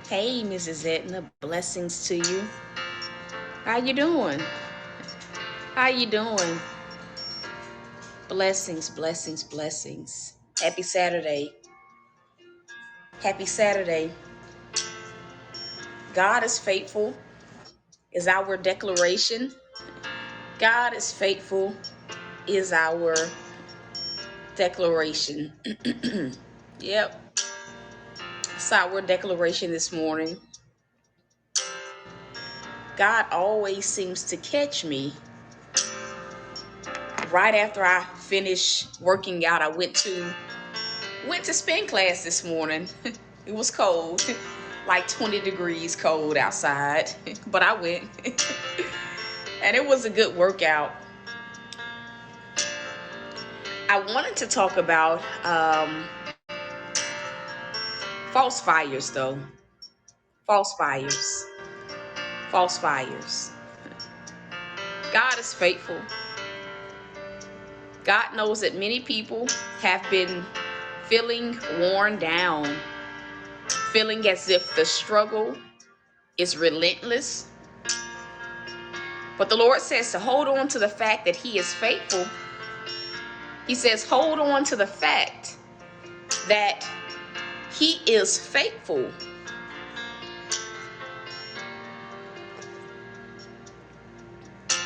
Hey, Mrs. Etna, blessings to you. How you doing? How you doing? Blessings, blessings, blessings. Happy Saturday. Happy Saturday. God is faithful is our declaration. God is faithful is our declaration. Yep. It's our declaration this morning. God always seems to catch me right after I finish working out. I went to spin class this morning. It was cold, like 20 degrees cold outside, but I went. And it was a good workout. I wanted to talk about false fires, though. False fires. False fires. God is faithful. God knows that many people have been feeling worn down, feeling as if the struggle is relentless. But the Lord says to hold on to the fact that He is faithful. He says, hold on to the fact that He is faithful.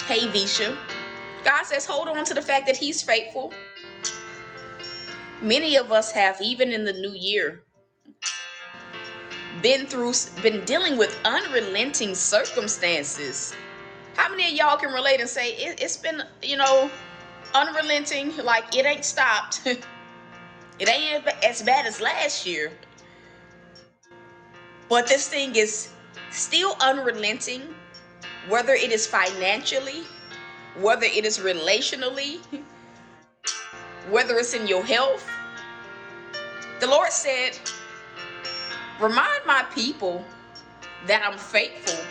Hey, Visha. God says, hold on to the fact that He's faithful. Many of us have, even in the new year, been dealing with unrelenting circumstances. How many of y'all can relate and say it's been, unrelenting, like it ain't stopped? It ain't as bad as last year. But this thing is still unrelenting, whether it is financially, whether it is relationally, whether it's in your health. The Lord said, remind my people that I'm faithful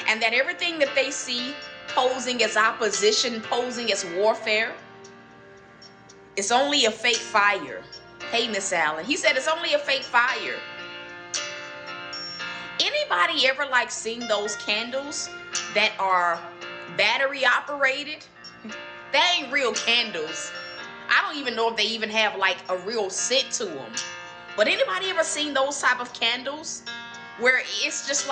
and that everything that they see posing as opposition, posing as warfare, it's only a fake fire. Hey, Miss Allen. He said it's only a fake fire. Anybody ever seen those candles that are battery operated? They ain't real candles. I don't even know if they even have a real scent to them. But anybody ever seen those type of candles where it's just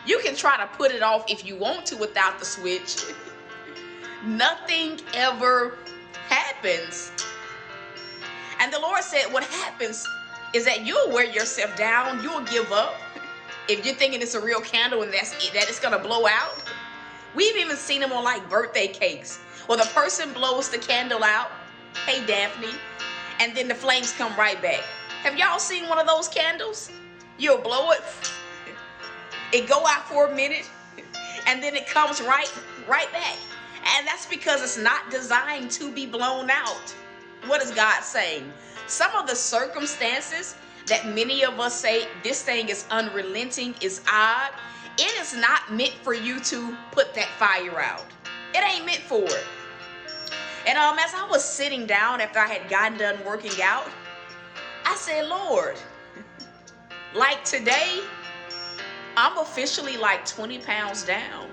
you can try to put it off if you want to without the switch? Nothing ever happens. And the Lord said what happens is that you'll wear yourself down, you'll give up. If you're thinking it's a real candle and that it's gonna blow out. We've even seen them on birthday cakes. Well, the person blows the candle out, hey Daphne, and then the flames come right back. Have y'all seen one of those candles? You'll blow it, it go out for a minute, and then it comes right back. And that's because it's not designed to be blown out. What is God saying? Some of the circumstances that many of us say this thing is unrelenting, is odd, it is not meant for you to put that fire out. It ain't meant for it. And as I was sitting down after I had gotten done working out, I said, Lord, today, I'm officially 20 pounds down.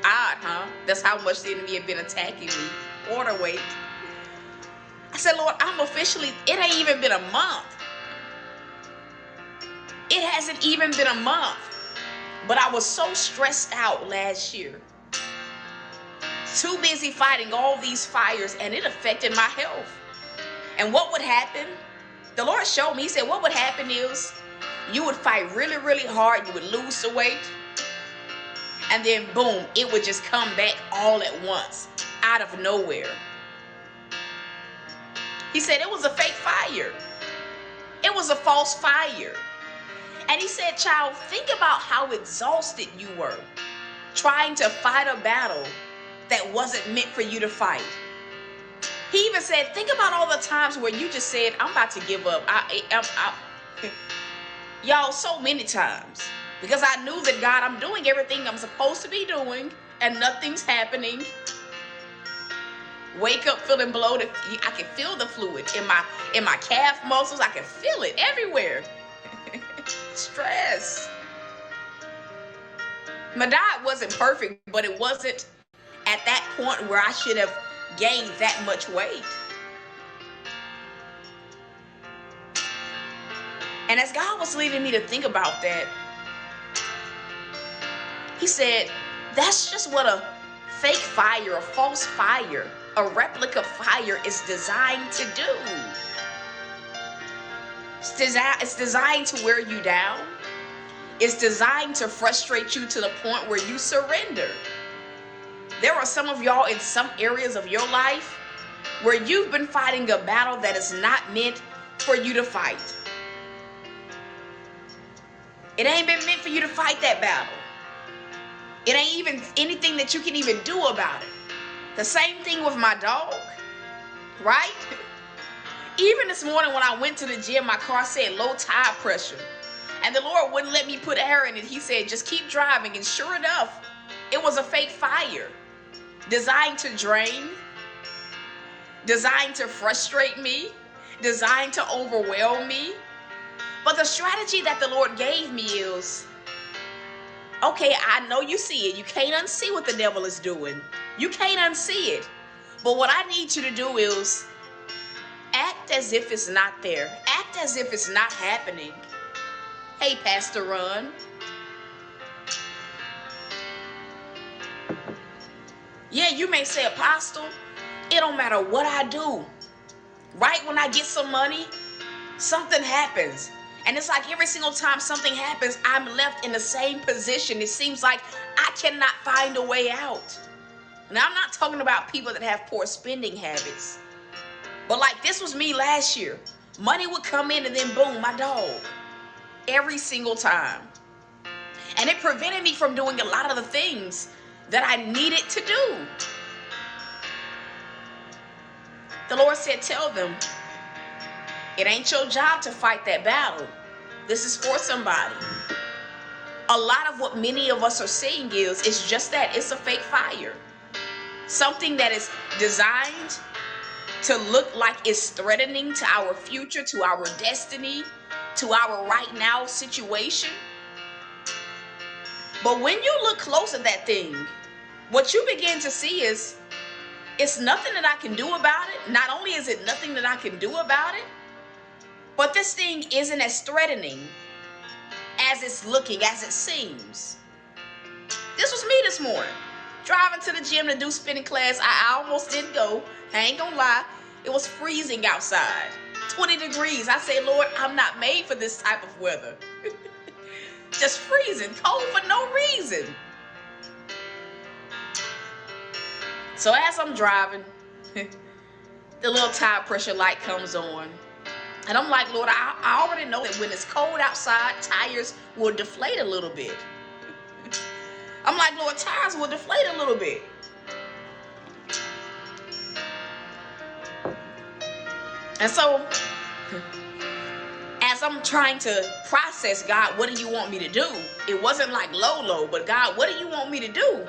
Odd, huh? That's how much the enemy had been attacking me. Water weight. I said, Lord, it ain't even been a month. It hasn't even been a month. But I was so stressed out last year. Too busy fighting all these fires, and it affected my health. And what would happen? The Lord showed me, He said, what would happen is you would fight really, really hard. You would lose the weight. And then boom, it would just come back all at once, out of nowhere. He said it was a fake fire. It was a false fire. And He said, child, think about how exhausted you were trying to fight a battle that wasn't meant for you to fight. He even said, think about all the times where you just said, I'm about to give up. Y'all, so many times. Because I knew that, God, I'm doing everything I'm supposed to be doing and nothing's happening. Wake up feeling bloated. I can feel the fluid in my calf muscles. I can feel it everywhere. Stress. My diet wasn't perfect, but it wasn't at that point where I should have gained that much weight. And as God was leading me to think about that, he said, that's just what a fake fire, a false fire, a replica fire is designed to do. It's designed to wear you down. It's designed to frustrate you to the point where you surrender. There are some of y'all in some areas of your life where you've been fighting a battle that is not meant for you to fight. It ain't been meant for you to fight that battle. It ain't even anything that you can even do about it. The same thing with my dog, right? Even this morning when I went to the gym, my car said low tire pressure. And the Lord wouldn't let me put air in it. He said, just keep driving. And sure enough, it was a fake fire designed to drain, designed to frustrate me, designed to overwhelm me. But the strategy that the Lord gave me is, okay, I know you see it. You can't unsee what the devil is doing. You can't unsee it. But what I need you to do is act as if it's not there. Act as if it's not happening. Hey, Pastor Ron. Yeah, you may say, Apostle, it don't matter what I do. Right when I get some money, something happens. And it's like every single time something happens, I'm left in the same position. It seems like I cannot find a way out. Now, I'm not talking about people that have poor spending habits. But like this was me last year. Money would come in and then boom, my dog. Every single time. And it prevented me from doing a lot of the things that I needed to do. The Lord said, tell them, it ain't your job to fight that battle. This is for somebody. A lot of what many of us are seeing is just that. It's a fake fire. Something that is designed to look like it's threatening to our future, to our destiny, to our right now situation. But when you look close at that thing, what you begin to see is it's nothing that I can do about it. Not only is it nothing that I can do about it, but this thing isn't as threatening as it's looking, as it seems. This was me this morning, driving to the gym to do spinning class. I almost didn't go. I ain't gonna lie. It was freezing outside, 20 degrees. I say, Lord, I'm not made for this type of weather. Just freezing, cold for no reason. So as I'm driving, the little tire pressure light comes on. And I'm like, Lord, I already know that when it's cold outside, tires will deflate a little bit. I'm like, Lord, tires will deflate a little bit. And so, as I'm trying to process, God, what do you want me to do? It wasn't like low, but God, what do you want me to do?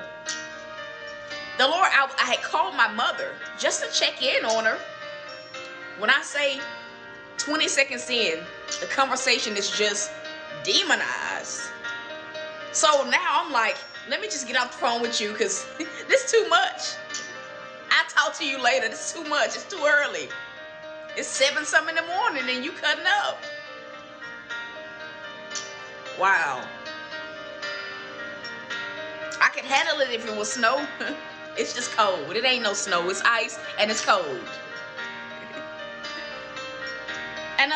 The Lord, I had called my mother just to check in on her. When I say 20 seconds in, the conversation is just demonized. So now I'm like, let me just get off the phone with you because this is too much. I'll talk to you later. This is too much. It's too early. It's 7-something in the morning and you cutting up. Wow. I could handle it if it was snow. It's just cold. It ain't no snow. It's ice and it's cold. And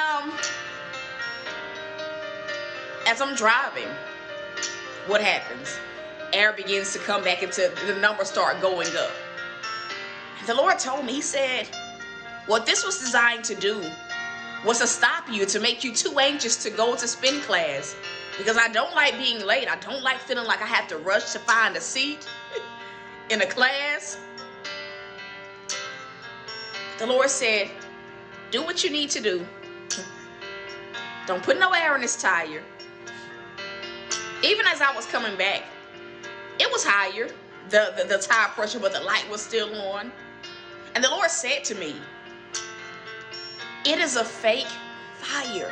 as I'm driving, what happens? Air begins to come back into the numbers start going up. And the Lord told me, he said, what this was designed to do was to stop you, to make you too anxious to go to spin class. Because I don't like being late. I don't like feeling like I have to rush to find a seat in a class. The Lord said, do what you need to do. Don't put no air in this tire. Even as I was coming back, it was higher, the tire pressure, but the light was still on. And the Lord said to me, it is a fake fire.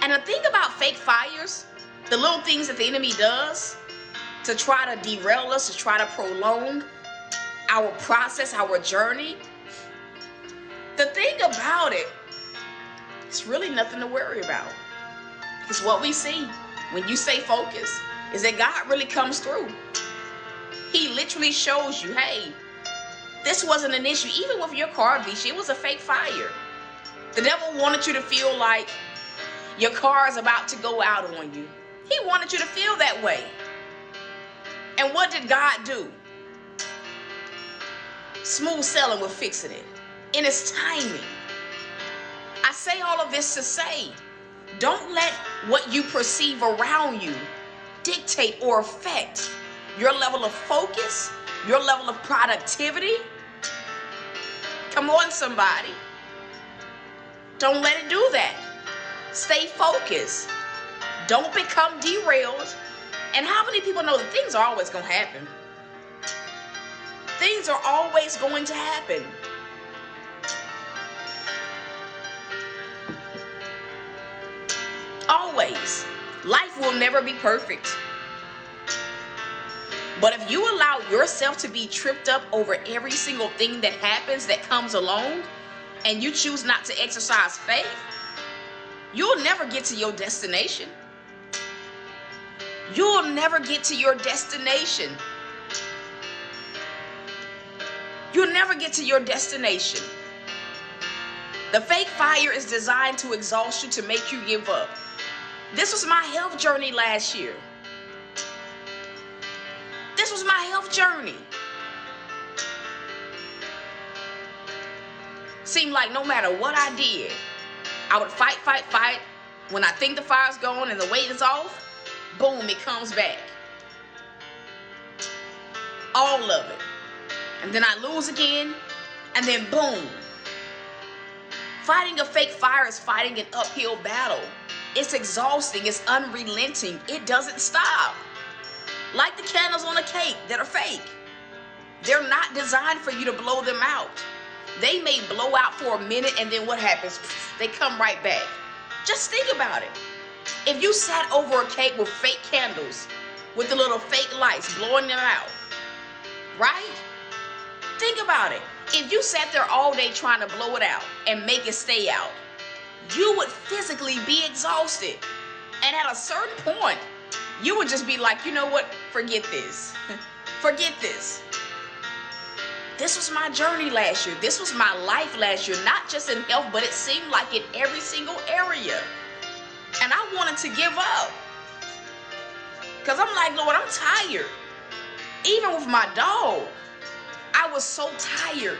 And the thing about fake fires, the little things that the enemy does to try to derail us, to try to prolong our process, our journey, the thing about it, it's really nothing to worry about. Because what we see when you stay focused is that God really comes through. He literally shows you, hey, this wasn't an issue. Even with your car, Visha, it was a fake fire. The devil wanted you to feel like your car is about to go out on you. He wanted you to feel that way. And what did God do? Smooth sailing with fixing it in His timing. I say all of this to say, don't let what you perceive around you dictate or affect your level of focus, your level of productivity. Come on, somebody. Don't let it do that. Stay focused. Don't become derailed. And how many people know that things are always going to happen? Things are always going to happen. Always. Life will never be perfect. But if you allow yourself to be tripped up over every single thing that happens, that comes along, and you choose not to exercise faith, you'll never get to your destination. You'll never get to your destination. You'll never get to your destination. The fake fire is designed to exhaust you, to make you give up. This was my health journey last year. This was my health journey. Seemed like no matter what I did, I would fight. When I think the fire's gone and the weight is off, boom, it comes back. All of it. And then I lose again, and then boom. Fighting a fake fire is fighting an uphill battle. It's exhausting. It's unrelenting. It doesn't stop. Like the candles on a cake that are fake. They're not designed for you to blow them out. They may blow out for a minute, and then what happens? They come right back. Just think about it. If you sat over a cake with fake candles, with the little fake lights blowing them out, right? Think about it. If you sat there all day trying to blow it out and make it stay out, you would physically be exhausted. And at a certain point, you would just be like, you know what? Forget this. Forget this. This was my journey last year. This was my life last year. Not just in health, but it seemed like in every single area. And I wanted to give up. Because I'm like, Lord, I'm tired. Even with my dog, I was so tired.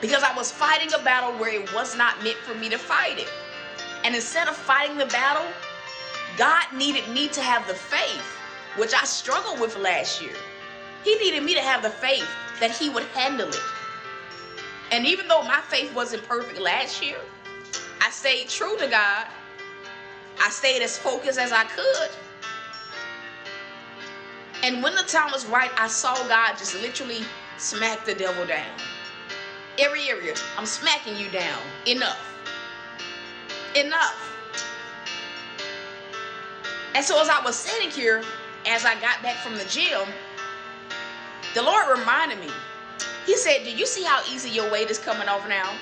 Because I was fighting a battle where it was not meant for me to fight it. And instead of fighting the battle, God needed me to have the faith, which I struggled with last year. He needed me to have the faith that He would handle it. And even though my faith wasn't perfect last year, I stayed true to God. I stayed as focused as I could. And when the time was right, I saw God just literally smack the devil down. Every area, I'm smacking you down. Enough. Enough. And so as I was sitting here, as I got back from the gym, the Lord reminded me. He said, do you see how easy your weight is coming off now?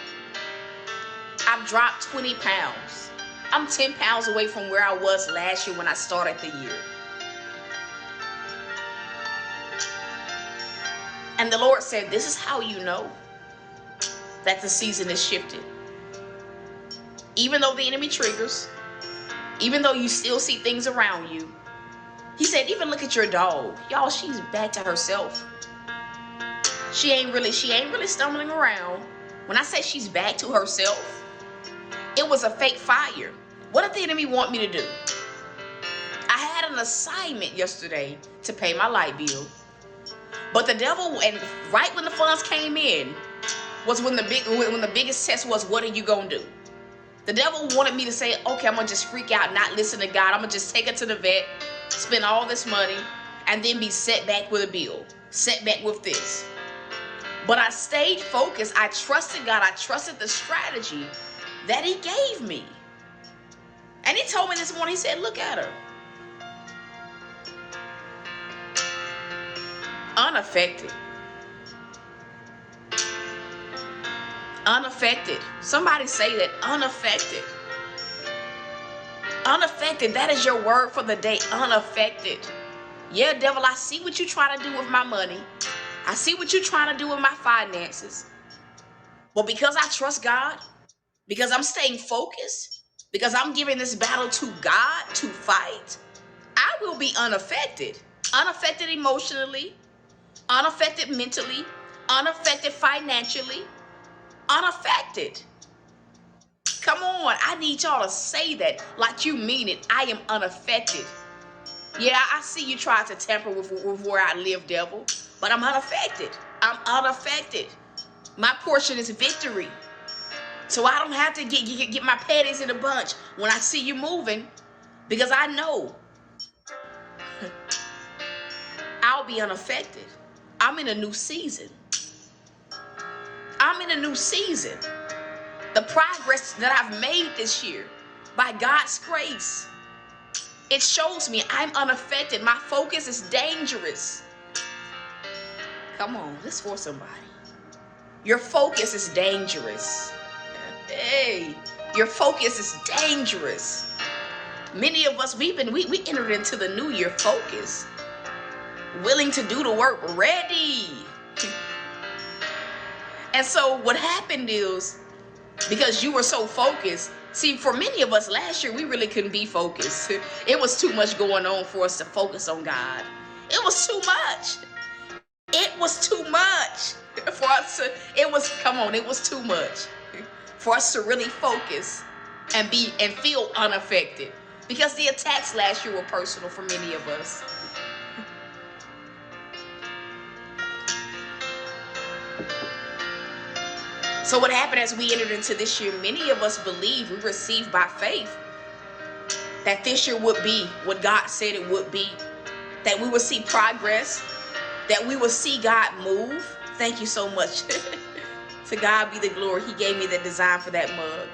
I've dropped 20 pounds. I'm 10 pounds away from where I was last year when I started the year. And the Lord said, this is how you know that the season is shifted. Even though the enemy triggers, even though you still see things around you, He said, even look at your dog. Y'all, she's back to herself. She ain't really stumbling around. When I say she's back to herself, it was a fake fire. What did the enemy want me to do? I had an assignment yesterday to pay my light bill. But the devil, and right when the funds came in, was when the biggest test was, what are you gonna do? The devil wanted me to say, okay, I'm going to just freak out, not listen to God. I'm going to just take it to the vet, spend all this money, and then be set back with a bill, set back with this. But I stayed focused. I trusted God. I trusted the strategy that he gave me. And he told me this morning, he said, look at her. Unaffected. Unaffected. Somebody say that. Unaffected. Unaffected. That is your word for the day. Unaffected. Yeah, devil, I see what you're trying to do with my money. I see what you're trying to do with my finances. But because I trust God, because I'm staying focused, because I'm giving this battle to God to fight, I will be unaffected. Unaffected emotionally, unaffected mentally, unaffected financially, unaffected. Come on, I need y'all to say that like you mean it. I am unaffected. Yeah, I see you try to tamper with where I live, devil, but I'm unaffected. I'm unaffected. My portion is victory. So I don't have to get my panties in a bunch when I see you moving, because I know I'll be unaffected. I'm in a new season. I'm in a new season. The progress that I've made this year, by God's grace, it shows me I'm unaffected. My focus is dangerous. Come on, this is for somebody. Your focus is dangerous. Hey, your focus is dangerous. Many of us, we entered into the new year focused, willing to do the work, ready. And so what happened is, because you were so focused, see, for many of us last year, we really couldn't be focused. It was too much going on for us to focus on God. It was too much. It was too much for us to, it was too much for us to really focus and feel unaffected, because the attacks last year were personal for many of us. So what happened as we entered into this year, many of us believe, we received by faith, that this year would be what God said it would be, that we would see progress, that we would see God move. Thank you so much. To God be the glory. He gave me the design for that mug.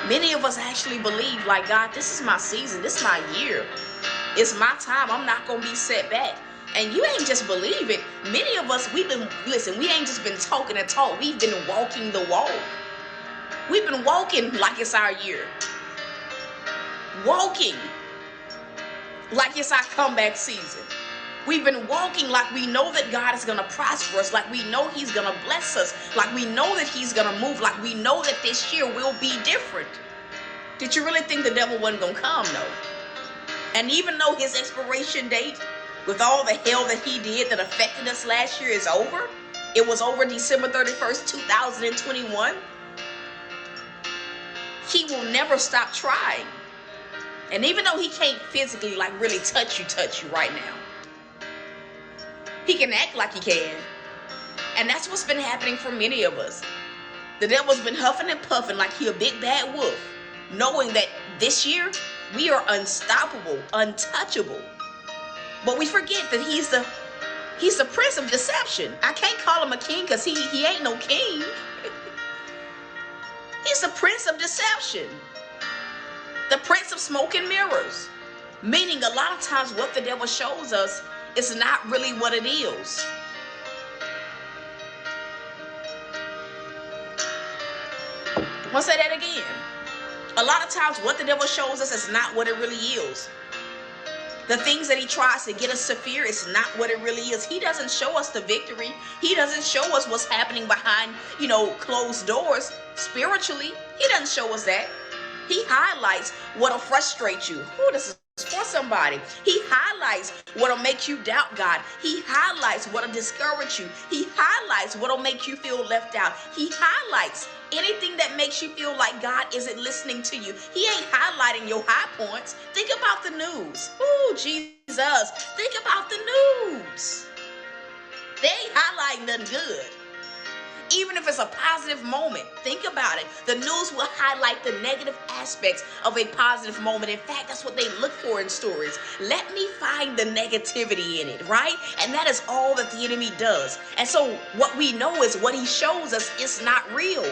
Many of us actually believe, like, God, this is my season. This is my year. It's my time. I'm not going to be set back. And you ain't just believe it. Many of us, we ain't just been talking and talk. We've been walking the walk. We've been walking like it's our year. Walking like it's our comeback season. We've been walking like we know that God is going to prosper us, like we know he's going to bless us, like we know that he's going to move, like we know that this year will be different. Did you really think the devil wasn't going to come? No. And even though his expiration date, with all the hell that he did that affected us last year, is over, it was over December 31st, 2021, he will never stop trying. And even though he can't physically, like, really touch you right now, he can act like he can. And that's what's been happening for many of us. The devil's been huffing and puffing like he a big bad wolf, knowing that this year we are unstoppable, untouchable. But we forget that he's the prince of deception. I can't call him a king because he ain't no king. He's the prince of deception. The prince of smoke and mirrors. Meaning a lot of times what the devil shows us is not really what it is. I'm gonna say that again. A lot of times what the devil shows us is not what it really is. The things that he tries to get us to fear is not what it really is. He doesn't show us the victory. He doesn't show us what's happening behind, closed doors spiritually. He doesn't show us that. He highlights what'll frustrate you. Oh, this is for somebody. He highlights what'll make you doubt God. He highlights what'll discourage you. He highlights what'll make you feel left out. He highlights anything that makes you feel like God isn't listening to you. He ain't highlighting your high points. Think about the news. Oh, Jesus. Think about the news. They ain't highlighting nothing good. Even if it's a positive moment, think about it. The news will highlight the negative aspects of a positive moment. In fact, that's what they look for in stories. Let me find the negativity in it, right? And that is all that the enemy does. And so what we know is what he shows us is not real.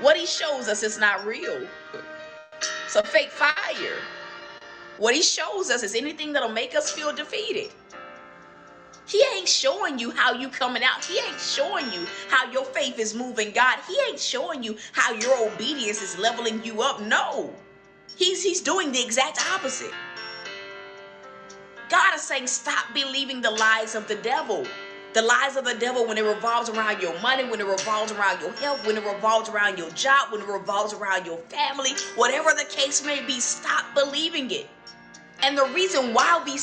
What he shows us is not real. It's a fake fire. What he shows us is anything that'll make us feel defeated. He ain't showing you how you coming out. He ain't showing you how your faith is moving God. He ain't showing you how your obedience is leveling you up. No. He's doing the exact opposite. God is saying, stop believing the lies of the devil. The lies of the devil when it revolves around your money, when it revolves around your health, when it revolves around your job, when it revolves around your family, whatever the case may be, stop believing it. And the reason why we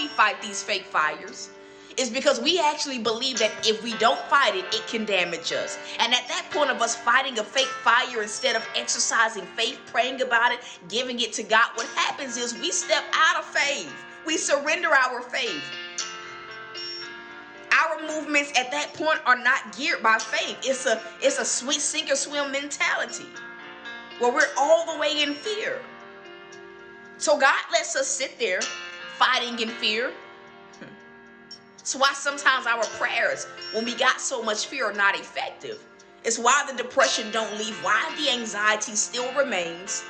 fight these fake fires is because we actually believe that if we don't fight it, it can damage us. And at that point of us fighting a fake fire instead of exercising faith, praying about it, giving it to God, what happens is we step out of faith. We surrender our faith. Our movements at that point are not geared by faith. It's a sweet sink or swim mentality where we're all the way in fear. So God lets us sit there fighting in fear. It's why sometimes our prayers, when we got so much fear, are not effective. It's why the depression don't leave, why the anxiety still remains.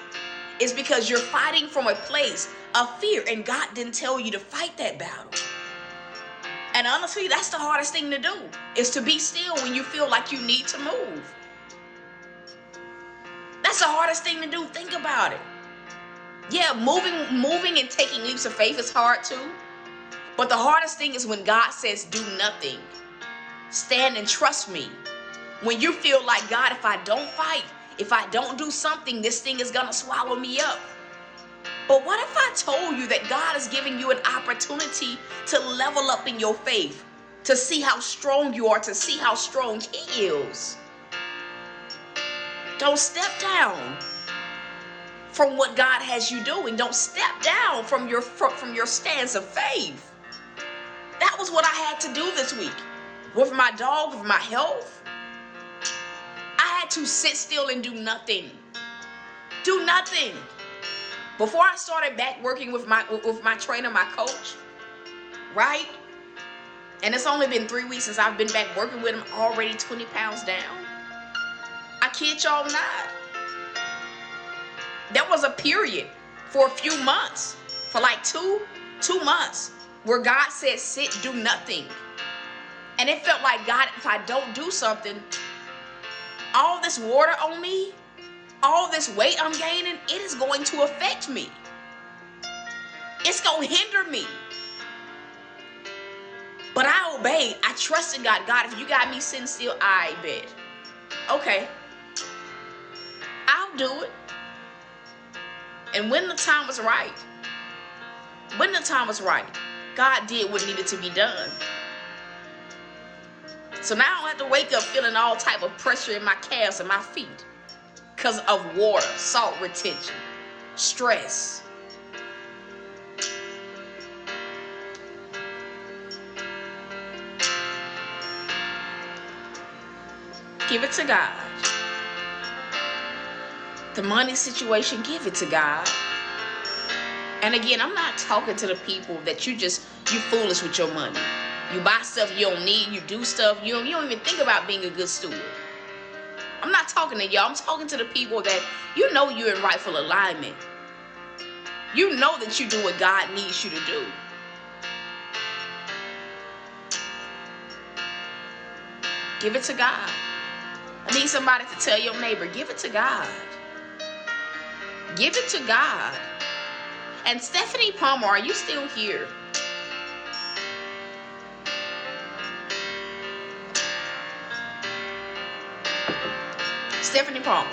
It's because you're fighting from a place of fear, and God didn't tell you to fight that battle. And honestly, that's the hardest thing to do, is to be still when you feel like you need to move. That's the hardest thing to do. Think about it. Yeah, moving and taking leaps of faith is hard too. But the hardest thing is when God says, do nothing. Stand and trust me. When you feel like, God, if I don't fight, if I don't do something, this thing is going to swallow me up. But what if I told you that God is giving you an opportunity to level up in your faith, to see how strong you are, to see how strong He is? Don't step down from what God has you doing. Don't step down from your stance of faith. That was what I had to do this week. With my dog, with my health. I had to sit still and do nothing. Do nothing. Before I started back working with my trainer, my coach, right? And it's only been 3 weeks since I've been back working with him, already 20 pounds down. I kid y'all not. There was a period for a few months, for like two months, where God said, sit, do nothing. And it felt like, God, if I don't do something, all this water on me, all this weight I'm gaining, it is going to affect me. It's going to hinder me. But I obeyed. I trusted God. God, if you got me sitting still, I bet. Okay. I'll do it. And when the time was right, God did what needed to be done. So now I don't have to wake up feeling all type of pressure in my calves and my feet because of water, salt retention, stress. Give it to God. The money situation, give it to God. And again, I'm not talking to the people that you foolish with your money. You buy stuff you don't need, you do stuff, you don't even think about being a good steward. I'm not talking to y'all. I'm talking to the people that you know you're in rightful alignment. You know that you do what God needs you to do. Give it to God. I need somebody to tell your neighbor, give it to God. Give it to God. And Stephanie Palmer, are you still here? Stephanie Palmer.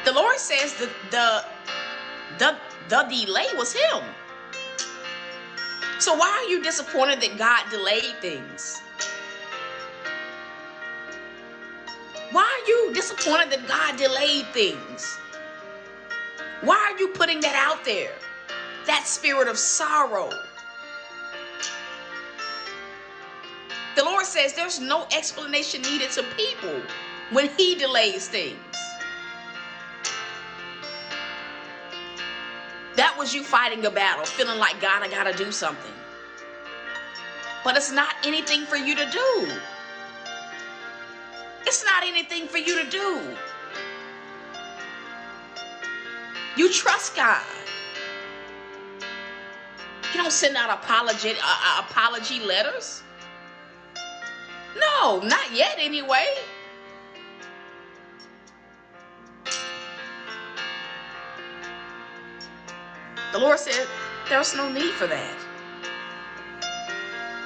The Lord says the delay was Him. So why are you disappointed that God delayed things? Why are you disappointed that God delayed things? Why are you putting that out there? That spirit of sorrow. The Lord says there's no explanation needed to people when he delays things. That was you fighting a battle, feeling like, God, I gotta do something. But it's not anything for you to do. It's not anything for you to do. You trust God. You don't send out apology letters. No, not yet anyway. The Lord said there's no need for that.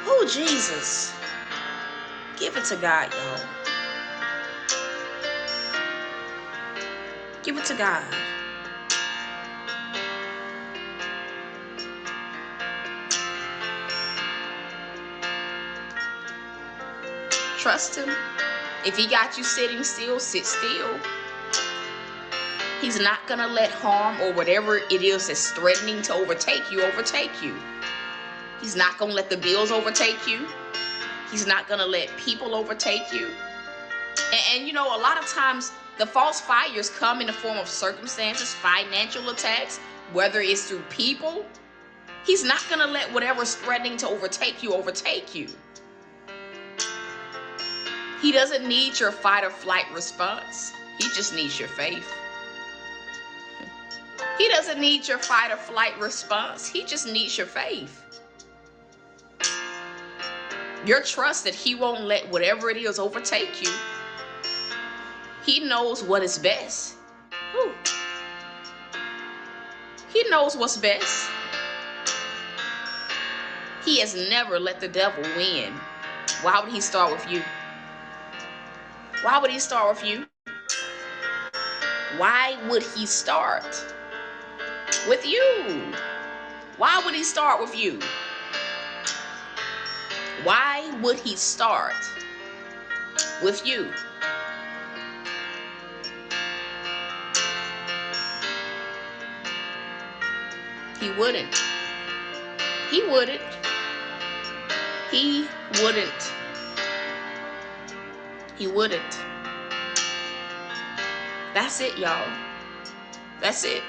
Oh, Jesus. Give it to God, y'all. Give it to God. Trust him. If he got you sitting still, sit still. He's not going to let harm or whatever it is that's threatening to overtake you. He's not going to let the bills overtake you. He's not going to let people overtake you. And you know, a lot of times the false fires come in the form of circumstances, financial attacks, whether it's through people. He's not going to let whatever's threatening to overtake you. He doesn't need your fight or flight response. He just needs your faith. He doesn't need your fight or flight response. He just needs your faith. Your trust that he won't let whatever it is overtake you. He knows what is best. Whew. He knows what's best. He has never let the devil win. Why would he start with you? Why would he start with you? Why would he start with you? Why would he start with you? Why would he start with you? He wouldn't. He wouldn't. He wouldn't. He wouldn't. That's it, y'all. That's it.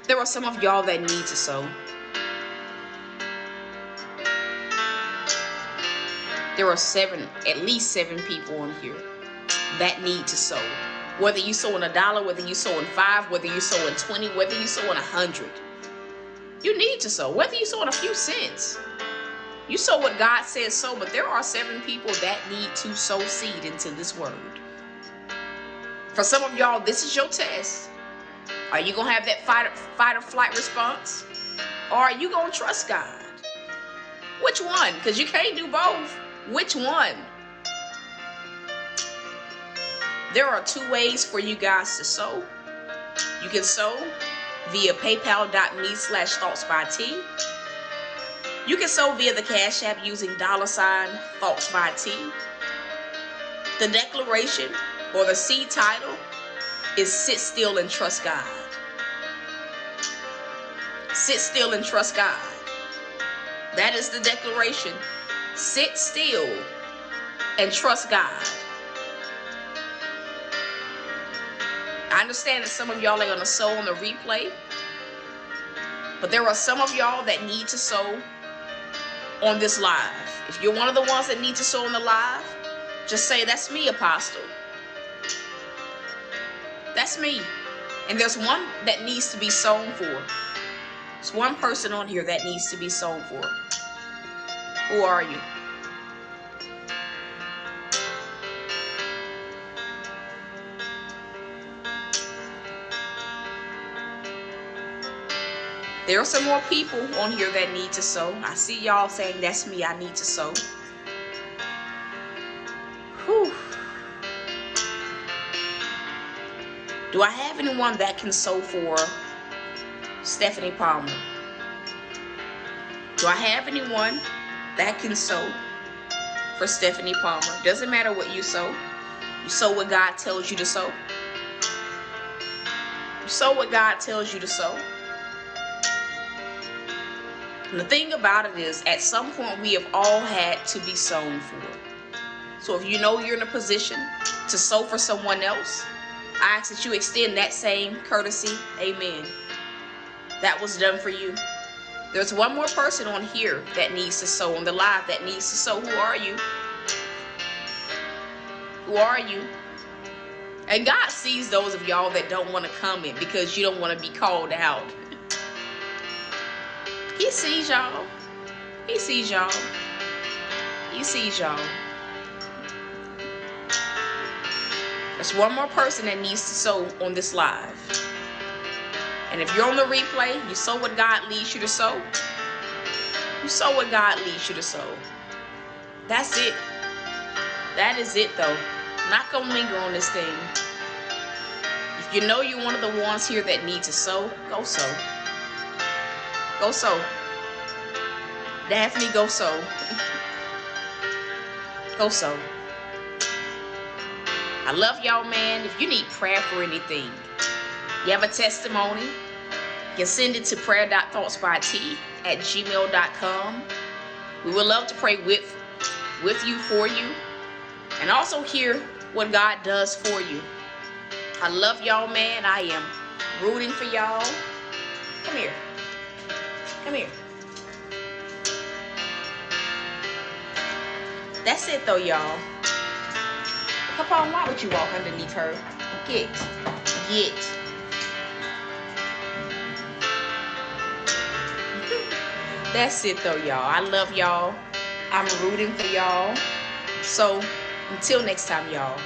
There are some of y'all that need to sow. There are at least seven people on here that need to sow. Whether you sow in $1, whether you sow in $5, whether you sow in 20, whether you sow in 100. You need to sow. Whether you sow in a few cents. You sow what God says sow, but there are 7 people that need to sow seed into this word. For some of y'all, this is your test. Are you going to have that fight or flight response? Or are you going to trust God? Which one? Because you can't do both. Which one? There are 2 ways for you guys to sow. You can sow via paypal.me/ThoughtsByT. You can sow via the Cash App using $ThoughtsByT. The declaration or the seed title is Sit Still and Trust God. Sit still and trust God. That is the declaration. Sit still and trust God. I understand that some of y'all are going to sow on the replay, but there are some of y'all that need to sow on this live. If you're one of the ones that need to sow on the live, just say, that's me, Apostle. That's me. And there's one that needs to be sown for. There's one person on here that needs to be sown for. Who are you? There are some more people on here that need to sow. I see y'all saying, that's me, I need to sow. Whew. Do I have anyone that can sow for Stephanie Palmer? Do I have anyone that can sow for Stephanie Palmer? Doesn't matter what you sow. You sow what God tells you to sow. Sow what God tells you to sow. And the thing about it is, at some point, we have all had to be sown for. So if you know you're in a position to sow for someone else, I ask that you extend that same courtesy. Amen. That was done for you. There's one more person on here that needs to sow, on the live that needs to sow. Who are you? Who are you? And God sees those of y'all that don't want to comment because you don't want to be called out. He sees y'all. He sees y'all. He sees y'all. There's one more person that needs to sow on this live. And if you're on the replay, you sow what God leads you to sow. You sow what God leads you to sow. That's it. That is it, though. I'm not going to linger on this thing. If you know you're one of the ones here that need to sow, go sow. Go sow. Daphne, go sow. Go sow. I love y'all, man. If you need prayer for anything, you have a testimony, you can send it to prayer.thoughtsbyt@gmail.com. We would love to pray with you, for you, and also hear what God does for you. I love y'all, man. I am rooting for y'all. Come here. Come here. That's it, though, y'all. Papa, why would you walk underneath her? Get. That's it, though, y'all. I love y'all. I'm rooting for y'all. So, until next time, y'all.